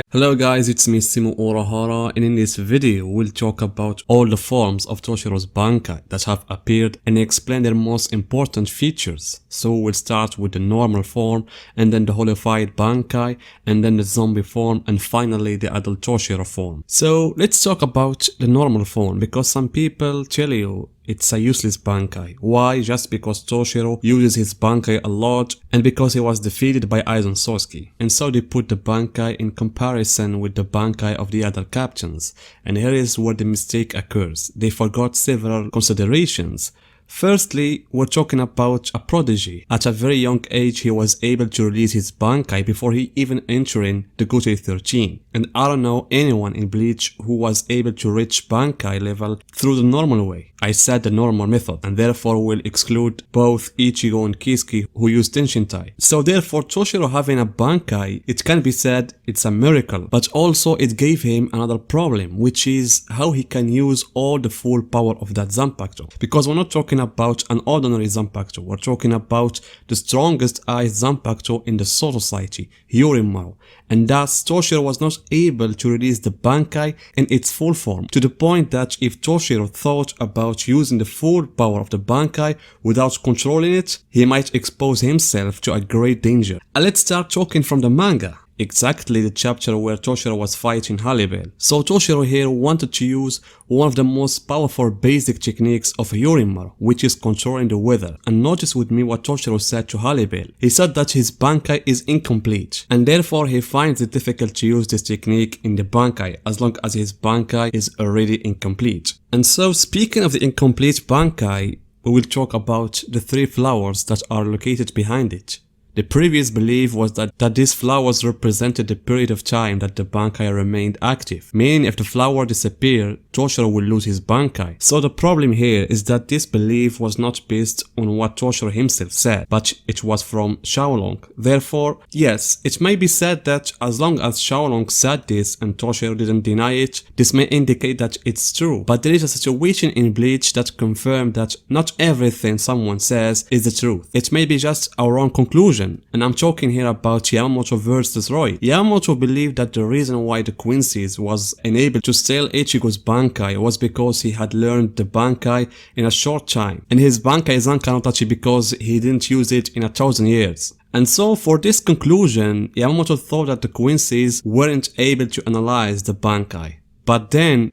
Hello guys, it's me Simo Urahara, and in this video we'll talk about all the forms of Toshiro's Bankai that have appeared and explain their most important features. So we'll start with the normal form, and then the holified Bankai, and then the zombie form, and finally the adult Toshiro form. So let's talk about the normal form, because some people tell you it's a useless Bankai. Why? Just because Toshiro uses his Bankai a lot and because he was defeated by Aizen Sosuke. And so they put the Bankai in comparison with the Bankai of the other captains. And here is where the mistake occurs. They forgot several considerations. Firstly, we're talking about a prodigy. At a very young age, he was able to release his Bankai before he even entering the Gotei 13. And I don't know anyone in Bleach who was able to reach Bankai level through the normal way. I said the normal method, and therefore will exclude both Ichigo and Kisuke who use Tenshintai. So therefore, Toshiro having a Bankai, it can be said it's a miracle, but also it gave him another problem, which is how he can use all the full power of that Zanpakuto. Because we're not talking about an ordinary Zanpakuto, we're talking about the strongest Ice Zanpakuto in the Soul Society, Hyurin. And thus Toshiro was not able to release the Bankai in its full form, to the point that if Toshiro thought about using the full power of the Bankai without controlling it, he might expose himself to a great danger. And let's start talking from the manga. Exactly the chapter where Toshiro was fighting Halibel. So Toshiro here wanted to use one of the most powerful basic techniques of Hyurin, which is controlling the weather. And notice with me what Toshiro said to Halibel. He said that his Bankai is incomplete, and therefore he finds it difficult to use this technique in the Bankai as long as his Bankai is already incomplete. And so speaking of the incomplete Bankai, we will talk about the three flowers that are located behind it. The previous belief was that these flowers represented the period of time that the Bankai remained active, meaning if the flower disappeared, Toshiro will lose his Bankai. So the problem here is that this belief was not based on what Toshiro himself said, but it was from Xiaolong. Therefore, yes, it may be said that as long as Xiaolong said this and Toshiro didn't deny it, this may indicate that it's true. But there is a situation in Bleach that confirms that not everything someone says is the truth. It may be just our own conclusion. And I'm talking here about Yamamoto versus Roy. Yamamoto believed that the reason why the Quincy's was unable to steal Ichigo's Bankai was because he had learned the Bankai in a short time, and his Bankai is Zankanotachi because he didn't use it in 1,000 years. And so for this conclusion, Yamamoto thought that the Quincy's weren't able to analyze the Bankai. But then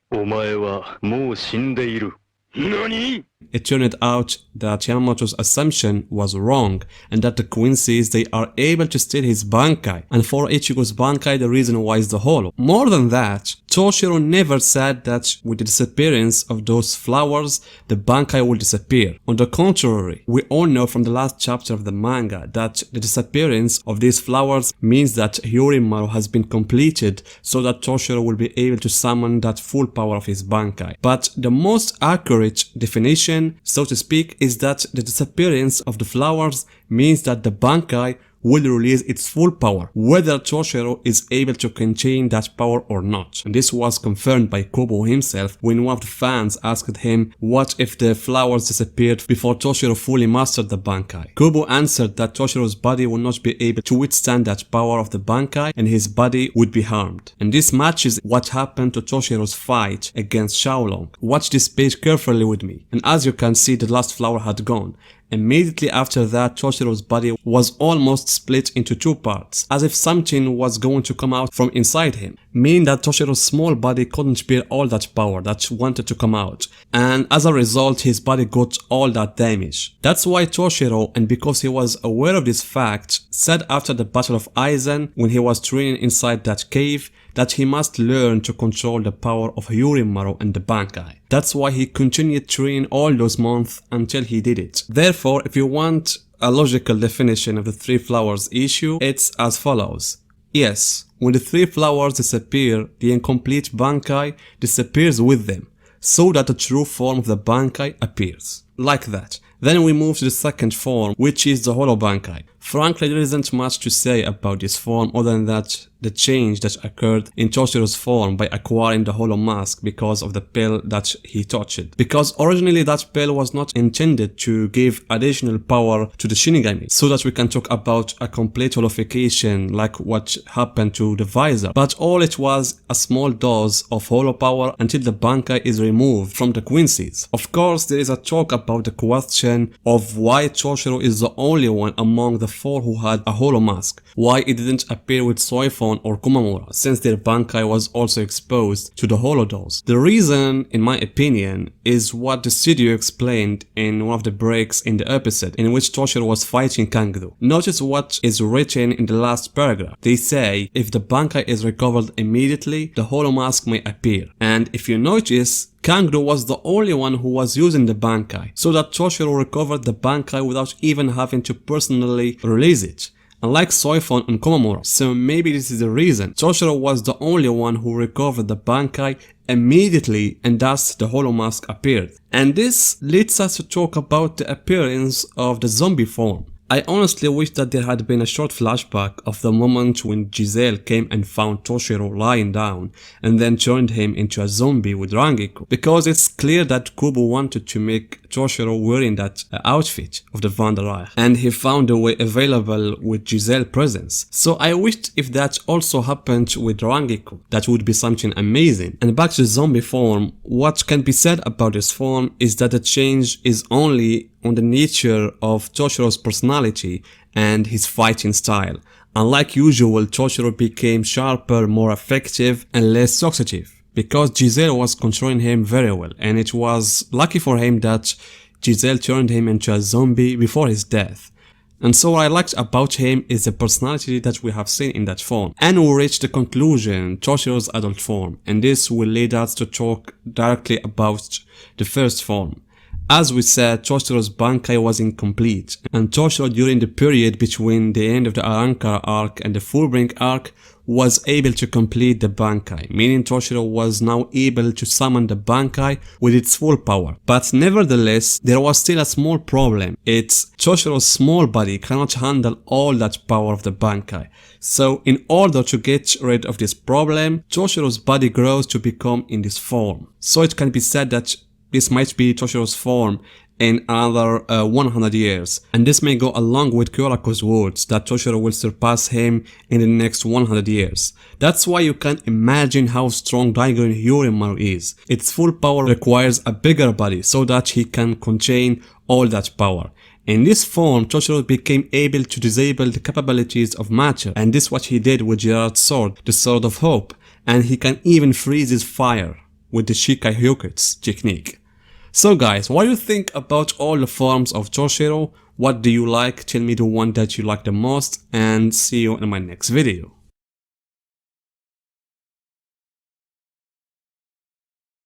it turned out that Yamamoto's assumption was wrong, and that the Quincy's, they are able to steal his Bankai, and for Ichigo's Bankai the reason why is the Hollow. More than that, Toshiro never said that with the disappearance of those flowers, the Bankai will disappear. On the contrary, we all know from the last chapter of the manga that the disappearance of these flowers means that Hyurin has been completed, so that Toshiro will be able to summon that full power of his Bankai. But the most accurate definition, so to speak, is that the disappearance of the flowers means that the Bankai will release its full power, whether Toshiro is able to contain that power or not. And this was confirmed by Kubo himself when one of the fans asked him what if the flowers disappeared before Toshiro fully mastered the Bankai. Kubo answered that Toshiro's body would not be able to withstand that power of the Bankai and his body would be harmed. And this matches what happened to Toshiro's fight against Xiaolong. Watch this page carefully with me, and as you can see, the last flower had gone. Immediately after that, Toshiro's body was almost split into two parts, as if something was going to come out from inside him, meaning that Toshiro's small body couldn't bear all that power that wanted to come out, and as a result his body got all that damage. That's why Toshiro, and because he was aware of this fact, said after the Battle of Aizen, when he was training inside that cave, that he must learn to control the power of Hyurin and the Bankai. That's why he continued training all those months until he did it. Therefore, if you want a logical definition of the three flowers issue, it's as follows. Yes, when the three flowers disappear, the incomplete Bankai disappears with them, so that the true form of the Bankai appears. Like that. Then we move to the second form, which is the Hollow Bankai. Frankly, there isn't much to say about this form other than that the change that occurred in Toshiro's form by acquiring the Hollow Mask because of the pill that he touched. Because originally that pill was not intended to give additional power to the Shinigami, so that we can talk about a complete holification like what happened to the Visor. But all it was a small dose of hollow power until the Bankai is removed from the Quincy's. Of course, there is a talk about the question of why Toshiro is the only one among the 4 who had a Hollow Mask. Why it didn't appear with Soifon or Kumamura, since their Bankai was also exposed to the Hollow Dose. The reason, in my opinion, is what the studio explained in one of the breaks in the episode in which Toshiro was fighting Kangdo. Notice what is written in the last paragraph. They say, if the Bankai is recovered immediately, the Hollow Mask may appear. And if you notice, Kangdo was the only one who was using the Bankai, so that Toshiro recovered the Bankai without even having to personally release it, unlike Soifon and Komamura. So maybe this is the reason. Toshiro was the only one who recovered the Bankai immediately, and thus the Hollow Mask appeared. And this leads us to talk about the appearance of the zombie form. I honestly wish that there had been a short flashback of the moment when Giselle came and found Toshiro lying down and then turned him into a zombie with Rangiku, because it's clear that Kubo wanted to make Toshiro wearing that outfit of the Van der Reich, and he found a way available with Giselle's presence. So I wished if that also happened with Rangiku, that would be something amazing. And back to the zombie form, what can be said about this form is that the change is only on the nature of Toshiro's personality and his fighting style. Unlike usual, Toshiro became sharper, more effective, and less toxic, because Giselle was controlling him very well, and it was lucky for him that Giselle turned him into a zombie before his death. And so what I liked about him is the personality that we have seen in that form. And we reached the conclusion, Toshiro's adult form, and this will lead us to talk directly about the first form. As we said, Toshiro's Bankai was incomplete, and Toshiro during the period between the end of the Arankara arc and the Fullbring arc was able to complete the Bankai, meaning Toshiro was now able to summon the Bankai with its full power. But nevertheless, there was still a small problem. It's Toshiro's small body cannot handle all that power of the Bankai. So in order to get rid of this problem, Toshiro's body grows to become in this form. So it can be said that this might be Toshiro's form in another 100 years, and this may go along with Kyorako's words that Toshiro will surpass him in the next 100 years. That's why you can imagine how strong Daigo Hyorimaru is. Its full power requires a bigger body so that he can contain all that power. In this form, Toshiro became able to disable the capabilities of matter, and this is what he did with Jirard's sword, the Sword of Hope, and he can even freeze his fire with the Shikai Hyokutsu technique. So guys, what do you think about all the forms of Toshiro? What do you like? Tell me the one that you like the most, and see you in my next video.